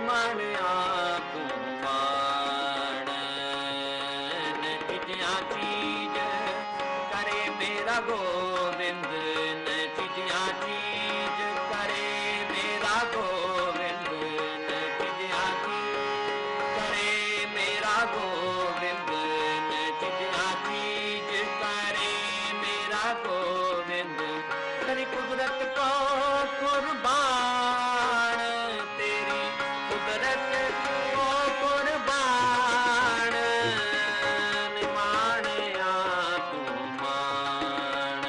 ਨਿਮਾਣਿਆ ਤੂੰ ਮਾਣ ਨਚਿਆ ਚੀਜ਼ ਕਰੇ ਮੇਰਾ ਗੋਬਿੰਦ ਨਚਿਆ ਚੀਜ਼ ਕਰੇ ਮੇਰਾ ਗੋਬਿੰਦ ਨਚਿਆ ਚੀਜ਼ ਕਰੇ ਮੇਰਾ ਗੋਬਿੰਦ ਨਚਿਆ ਚੀਜ਼ ਕਰੇ ਮੇਰਾ ਗੋਬਿੰਦ ਤੇਰੀ ਕੁਦਰਤ ਕੋ ਕੁਰਬਾਨ ਤੇਰੀ ਕੁਦਰਤ ਕੋ ਕੁਰਬਾਨ ਨਿਮਾਣਿਆ ਤੂੰ ਮਾਣ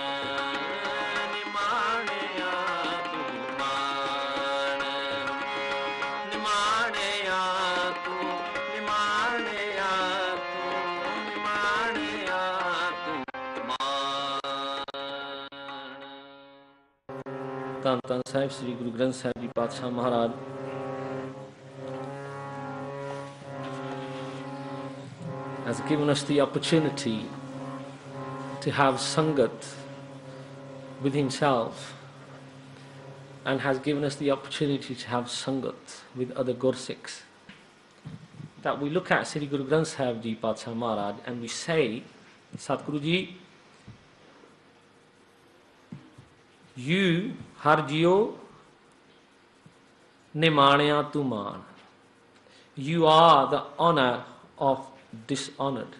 ਨਿਮਾਣਿਆ ਤੂੰ ਮਾਣ ਨਿਮਾਣਿਆ ਤੂੰ ਨਿਮਾਣਿਆ ਤੂੰ ਨਿਮਾਣਿਆ ਤੂੰ ਮਾਣ। ਧੰਨ ਧੰਨ ਸਾਹਿਬ ਸ੍ਰੀ ਗੁਰੂ ਗ੍ਰੰਥ ਸਾਹਿਬ ਜੀ ਪਾਤਸ਼ਾਹ ਮਹਾਰਾਜ has given us the opportunity to have sangat with himself and has given us the opportunity to have sangat with other Gursikhs. That we look at Sri Guru Granth Sahib Ji Patsha Maharaj and we say, Satguru Ji, you har jiyo nimaniya tu maan. You are the honor of dishonored.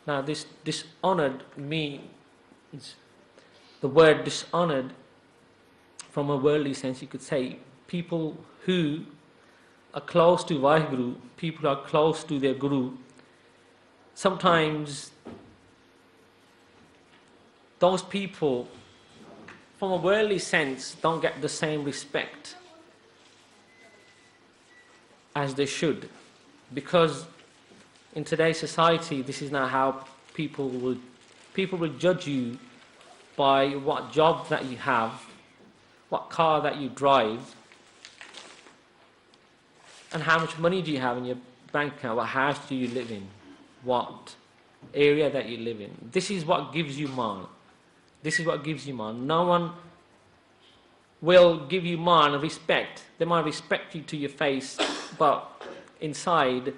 Now this dishonored means, the word dishonored from a worldly sense you could say, people who are close to Vaheguru, people who are close to their Guru, sometimes those people from a worldly sense don't get the same respect as they should, because in today's society this is not how people will judge you by what job that you have, what car that you drive, and how much money do you have in your bank account, what house do you live in, what area that you live in. This is what gives you maan. This is what gives you maan. No one will give you maan, respect. They might respect you to your face, but inside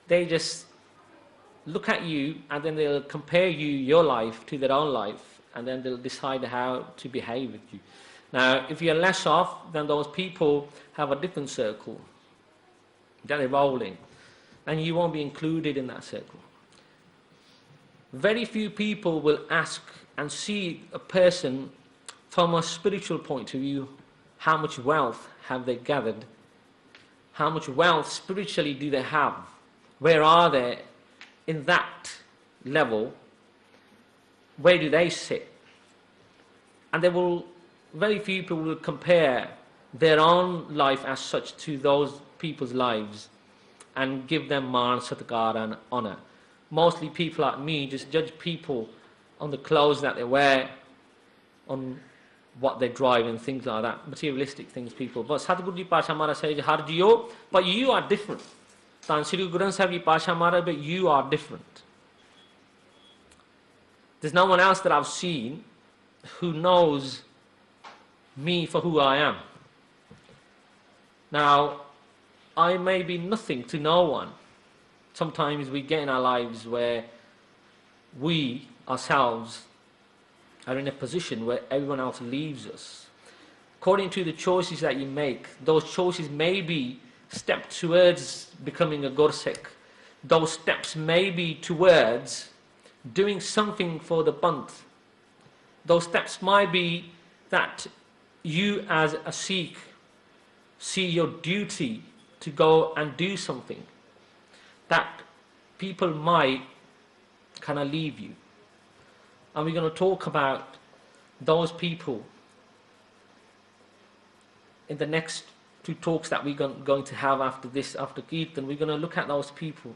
they just look at you and then they'll compare your life to their own life, and then they'll decide how to behave with you. Now, if you're less off, then those people have a different circle that they're rolling, and you won't be included in that circle. Very few people will ask and see a person from a spiritual point of view, how much wealth have they gathered, how much wealth spiritually do they have, where are they in that level, where do they sit? And very few people will compare their own life as such to those people's lives and give them maan, satkar and honour. Mostly people like me just judge people on the clothes that they wear, on what they drive and things like that, materialistic things, people. But Sadhguru Ji Pasha Maharaj says, Har Jiyo, but you are different. Tan Sri Guru Granth Sahib Ji Pasha Maharaj, but you are different. There's no one else that I've seen who knows me for who I am. Now, I may be nothing to no one. Sometimes we get in our lives where we ourselves are in a position where everyone else leaves us. According to the choices that you make, those choices may be steps towards becoming a Gursikh. Those steps may be towards doing something for the Panth. Those steps might be that you as a Sikh see your duty to go and do something, that people might kind of leave you. And we're going to talk about those people in the next two talks that we're going to have after this, after Kirtan. We're going to look at those people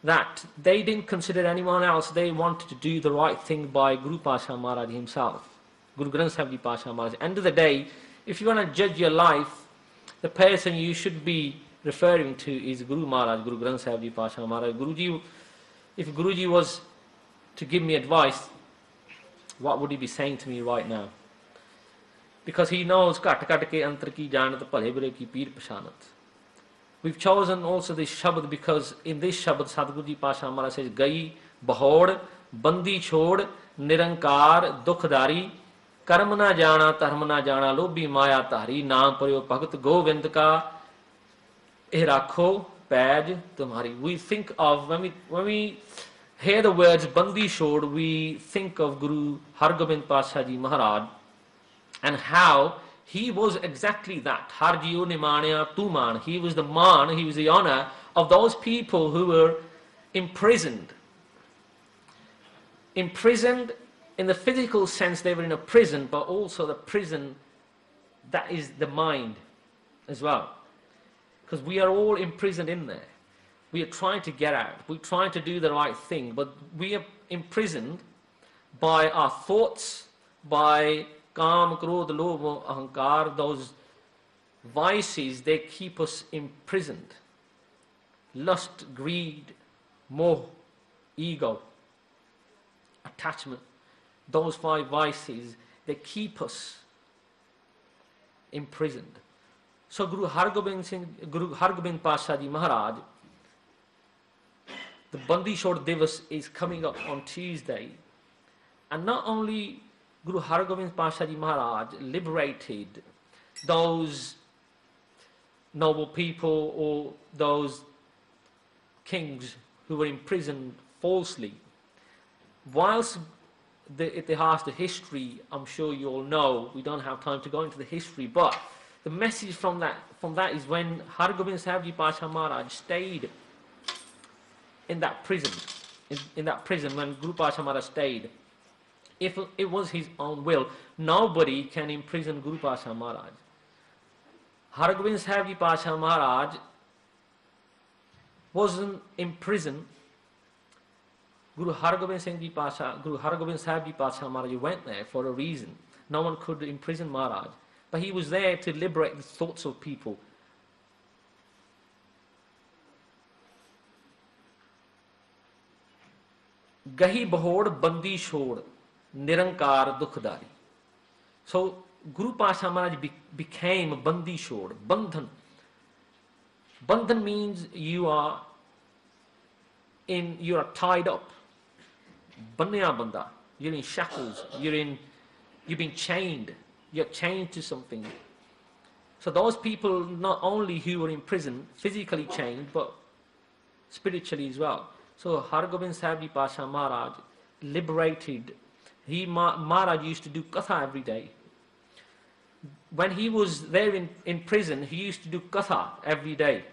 that they didn't consider anyone else. They wanted to do the right thing by Guru Pasha Maharaj himself, Guru Granth Sahib Ji Pasha Maharaj. End of the day, if you want to judge your life, the person you should be referring to is Guru Maharaj, Guru Granth Sahib Ji Pasha Maharaj. Guruji, if Guruji was to give me advice, what would he be saying to me right now? because he knows घट घट के अंतर की जानत भले बुरे की पीर पशानत. We've chosen also this Shabad because in this Shabad Sadhguru Ji Pasha Maharaj says Gai Bahod Bandi Chhod Nirankar Dukhdari Karm na jana dharm na jana lobhi maya tahri naam paryo bhagat govind ka eh rakho paj tumhari. We think of when we hear the words Bandi Chhod, we think of Guru Hargobind Pasha Ji Maharaj and how he was exactly that. Har jiyo nimanya tu man. He was the man, he was the honor of those people who were imprisoned. Imprisoned in the physical sense, they were in a prison, but also the prison that is the mind as well. Because we are all imprisoned in there. We are trying to get out. We're trying to do the right thing, but we are imprisoned by our thoughts, by Kam, Krodh, Lobh, Ahankar, those vices, they keep us imprisoned. Lust, greed, moh, ego, attachment, those 5 vices, they keep us imprisoned. So Guru Hargobind Pasha Ji Maharaj, the Bandi Chhod Divas is coming up on Tuesday, and not only Guru Hargobind Pasha Ji Maharaj liberated those noble people or those kings who were imprisoned falsely. Whilst the itihas, the history, I'm sure you all know, we don't have time to go into the history, but the message from that is when Hargobind Sahib Ji Pasha Maharaj stayed in that prison, in that prison when Guru Pasha Maharaj stayed, if it was his own will, nobody can imprison Guru Pasha Maharaj. Hargobind Sahib Ji Pasha Maharaj wasn't in prison. Guru Hargobind Sahib Ji Pasha Maharaj went there for a reason. No one could imprison Maharaj, but he was there to liberate the thoughts of people. Gahi Bahod Bandi Chhod Nirankar Dukhdari. So Guru Pasha Maharaj became Bandi Chhod, Bandhan. Bandhan means you are tied up. Banya Banda. You're in shackles. You've been chained. You're chained to something. So those people not only who were in prison, physically chained, but spiritually as well. So Hargobind Sahib Ji Pasha Maharaj liberated. Maharaj used to do katha every day. When he was there in prison, he used to do katha every day.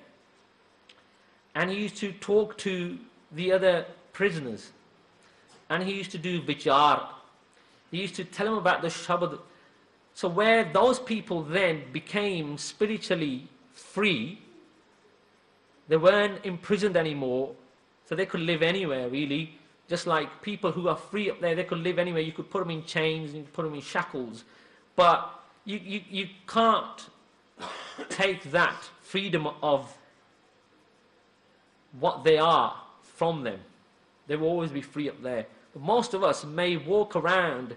And he used to talk to the other prisoners. And he used to do vichar. He used to tell them about the Shabad. So where those people then became spiritually free, they weren't imprisoned anymore, so they could live anywhere really. Just like people who are free up there, they could live anywhere. You could put them in chains, and you could put them in shackles. But you can't take that freedom of what they are from them. They will always be free up there. But most of us may walk around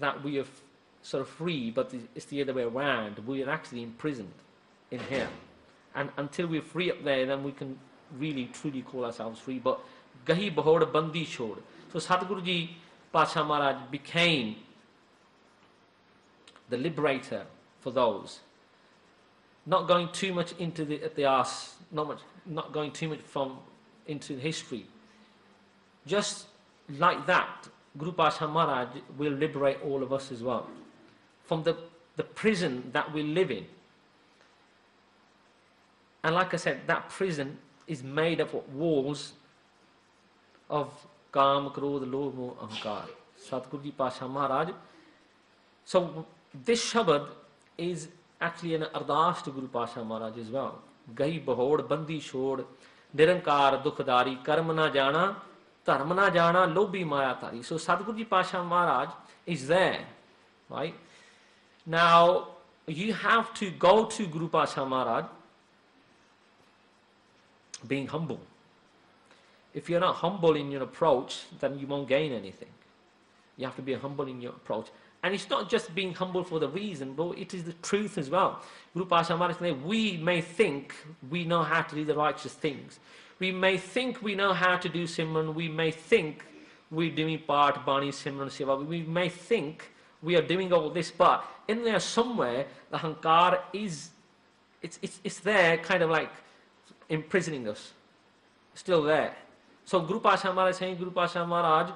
that we are sort of free, but it's the other way around. We are actually imprisoned in here. And until we're free up there, then we can really truly call ourselves free. But Gahi Bahod Bandi Chhod. So Sadhguru Ji Pasha Maharaj became the liberator for those. Not going too much into the Ityas, not going too much into history. Just like that, Guru Pasha Maharaj will liberate all of us as well from the prison that we live in. And like I said, that prison is made up of walls of Kam, Krodh, Lobh, Ahankar. Sadhguru Ji Pasha Maharaj. So this Shabad is actually an ardas to Guru Pasha Maharaj as well. Gahi Bahod Bandi Chhod Nirankar Dukhdari Karm na jana Dharm na jana Lobhi maya tari. So Sadhguru Ji Pasha Maharaj is there, right? Now you have to go to Guru Pasha Maharaj being humble. If you're not humble in your approach, then you won't gain anything. You have to be humble in your approach. And it's not just being humble for the reason, but it is the truth as well. Guru Pasha Maharaj said, we may think we know how to do the righteous things. We may think we know how to do Simran. We may think we're doing Part, Bani, Simran, Siva. We may think we are doing all this, but in there somewhere, the Hankar is, it's there kind of like imprisoning us. Still there. So Guru Pasha Maharaj is saying, Guru Pasha Maharaj,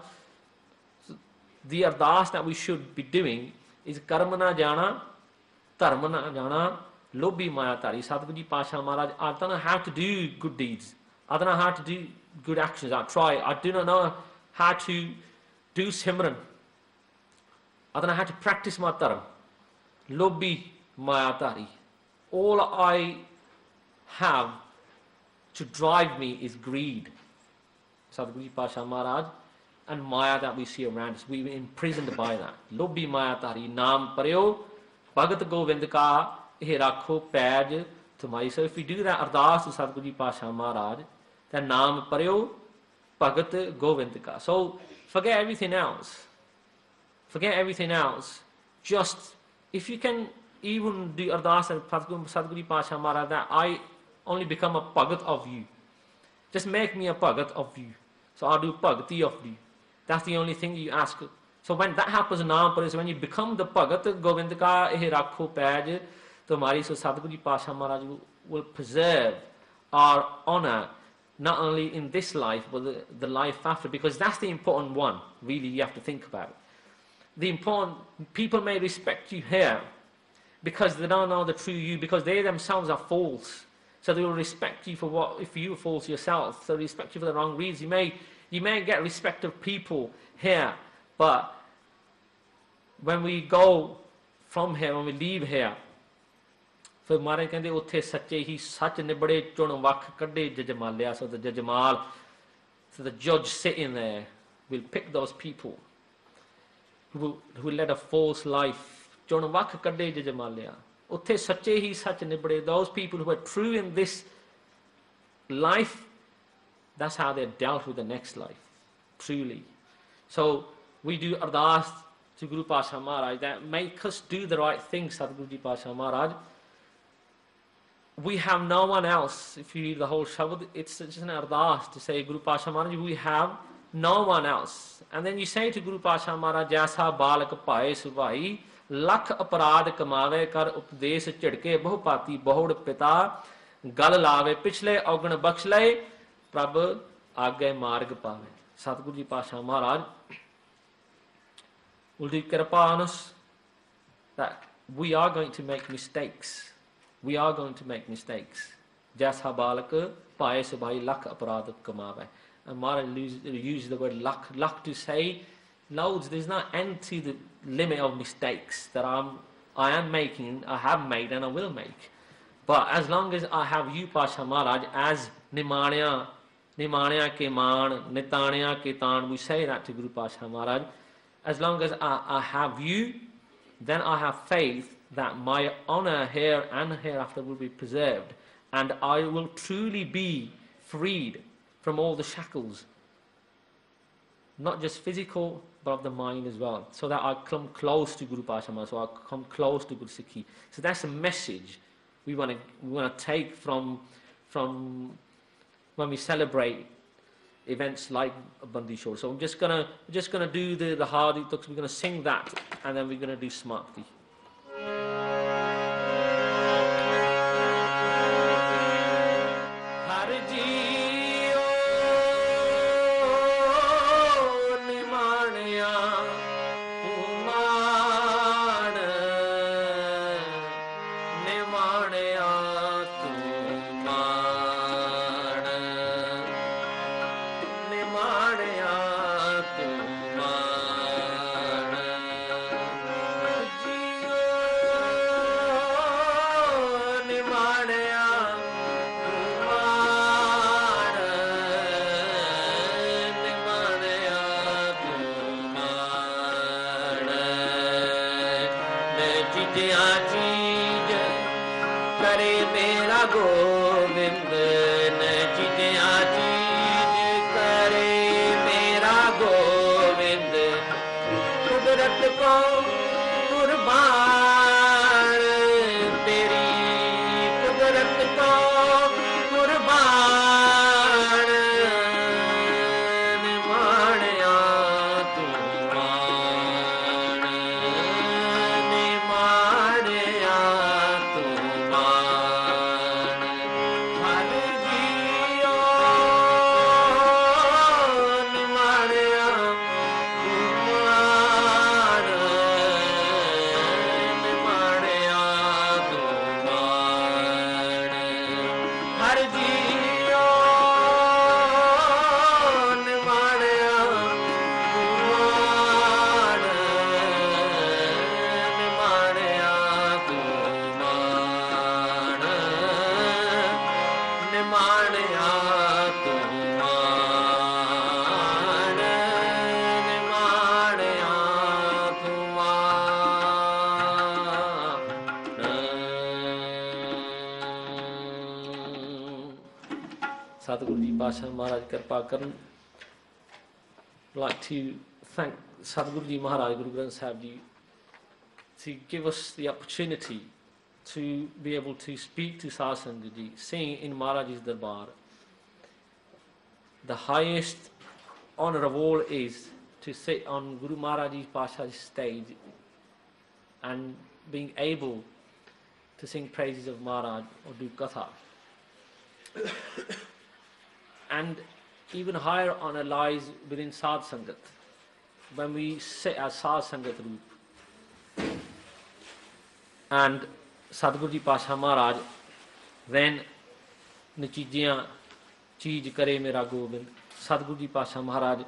the ardas that we should be doing is karma na jana, dharma na jana, lobhi maya tari. Sadhguru Pasha Maharaj, I don't know how to do good deeds. I don't know how to do good actions. I try. I do not know how to do Simran. I don't know how to practice my dharma. Lobhi maya tari. All I have to drive me is greed. Sadhguru Pasha Maharaj, and Maya that we see around us, we were imprisoned by that. Lobhi Maya Tari, Naam Paryo, Bhagat Govind Ka, He Rakho Paj Tumai. So if we do that ardas to Sadhguru Pasha Maharaj, then Naam Paryo, Bhagat Govind Ka. So forget everything else. Forget everything else. Just, if you can even do ardas and Sadhguru Pasha Maharaj, that I only become a Bhagat of you. Just make me a Bhagat of you. So I'll do Bhagati of you. That's the only thing you ask. So when that happens, Naam is when you become the Bhagat, Govind ka eh rakho paj tumhari. So Sadhguru Pasha Maharaj will preserve our honour, not only in this life, but the life after, because that's the important one, really, you have to think about it. The important, people may respect you here, because they don't know the true you, because they themselves are false. So they will respect you for what, if you are false yourself, so they respect you for the wrong reasons. You may get respect of people here, but when we go from here, when we leave here, so Maharaj कहते उत्थे सच्चे ही सच ने बड़े चुन वख कड्डे जजमालिया. So the jajmal, so the judge sitting there will pick those people who led a false life. Chun वख कड्डे जजमालिया. Uthe sache hi sach nibde. Those people who are true in this life, that's how they're dealt with the next life, truly. So we do ardas to Guru Pasha Maharaj that make us do the right things, Sadhguru Pasha Maharaj. We have no one else. If you read the whole Shabad, it's just an ardas to say, Guru Pasha Maharaj, we have no one else. And then you say to Guru Pasha Maharaj, Jaisa balak bhai subhai, लख अपराध कमावे कर उपदेश झिड़के बहुपाती बहुड़ पिता गल लावे पिछले औगण बख्श ले प्रभ आगे मार्ग पावे. Satguru Ji Pasha Maharaj will do kripa on us that we are going to make mistakes. We are going to make mistakes. Jaisa balak bhai subhai lakh aparad kamave. And Maharaj uses the word lakh. Lakh to say loads. There's no end to the limit of mistakes that I am making, I have made, and I will make. But as long as I have you, Pasha Maharaj, as Nimanya ke maan, Nitanya ke taan, we say that to Guru Pasha Maharaj. As long as I have you, then I have faith that my honour here and hereafter will be preserved, and I will truly be freed from all the shackles, not just physical, but of the mind as well, so that I come close to Guru Pasha Maharaj, so I come close to Guru Sikhi. So that's a message we want to take from when we celebrate events like Bandi Shore. So I'm just gonna do the Hardi Tuks. We're gonna sing that, and then we're gonna do Smarti. Jio निमाणिया Kumar निमाणिया Kumar निमाणिया Kumar निमाणिया Sadhguru Ji Pasha Maharaj Kirpa Karan. I'd like to thank Sadhguru Ji Maharaj, Guru Granth Sahib Ji, to give us the opportunity to be able to speak to Satsang Ji, sing in Maharaj's Darbar. The highest honour of all is to sit on Guru Maharaj's Pasha's stage and being able to sing praises of Maharaj or do Katha. And even higher honour lies within Sadh Sangat, when we sit as Sadh Sangat Roop. And Sadhguru Ji Pasha Maharaj then Nichijya Cheej Kare Mera Gobind. Sadhguru Ji Pasha Maharaj,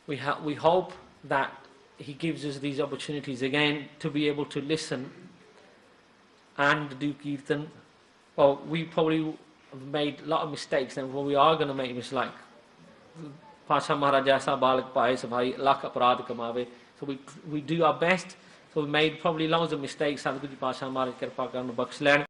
we hope that he gives us these opportunities again to be able to listen and do Kirtan. Well, we probably have made a lot of mistakes, and we are going to make mistakes. Pasha Maharaj aisa balak pae sabhai lakh aparad kamave. So we do our best. So we made probably loads of mistakes. Sadhguru Ji Pasha Maharaj Kirpa Karan Bakhsh Len.